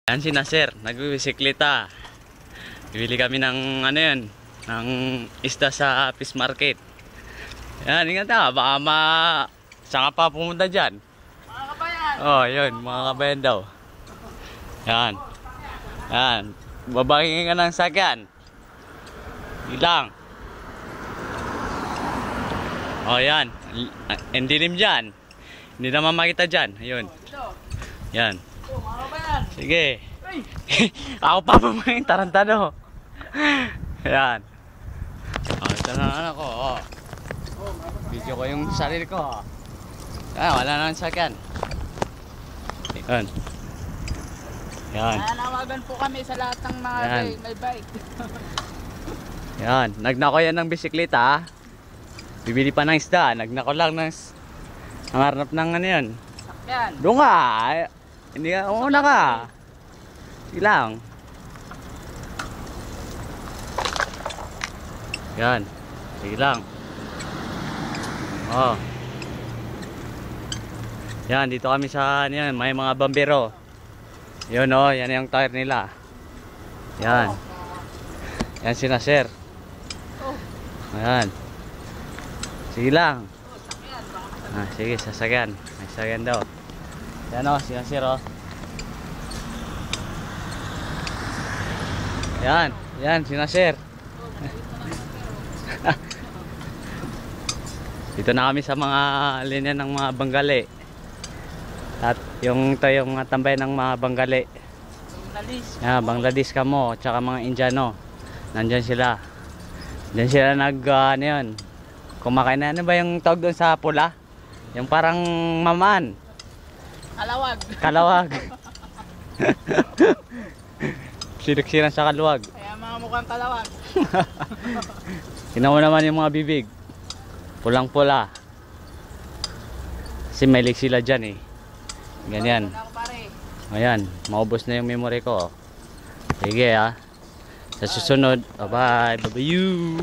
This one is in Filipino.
Yan si Nasir, nagbibisikleta. Bibili kami ng ano yan, ng isda sa fish market. Yan, ingat na, baka saan ka pa pumunta dyan? Mga kabayan! Oh, yun, mga kabayan daw. Yan. Yan. Babangin ka ng sakyan. Ilang. Oh, yan. Ang dilim dyan. Hindi naman makita dyan. Ayun. Yan. Oh, mga kabayan! Sige. Ako pa pumain, tarantado. Yan. Oh, ito na ano ko. Oh. Video ko yung sarili ko. Ah, wala na ang sakyan. Yan. Yan. Nanawagan po kami sa lahat ng mga may bike. Yan. Nagnako yan ng bisikleta. Bibili pa ng isda. Nagnako lang ng nangarap ng ano yan. Sakyan. Doon ka. Hindi ka. Una ka. Ilang. Yan. Sige lang. Oh. Yan, dito kami sa yan, may mga bambero. Yun oh, yan yung tire nila. Yan. Yan si Nasir. Ayan. Sige lang. Ah, sige, sasakyan. May sasakyan daw. Yan oh, si Nasir oh. Yan, yan si Nasir. Dito na kami sa mga linya ng mga Bengali. At yung mga tambay ng mga Bengali. Bangladesh. Yeah, Bangladesh kamo, tsaka mga Indiano. Nandiyan sila. Diyan sila ano yun. Kumakain na, ano ba yung tawag doon sa pula? Yung parang mamaan. Kalawag. Kalawag. Sinuksiran sa kaluwag. Kaya mga mukhang kalawag. Tingnan mo naman yung mga bibig. Pulang-pula. Kasi may lig sila dyan eh. Ganyan. Ayan, maubos na yung memory ko. Sige ah. Sa susunod, bye-bye. Bye-bye you.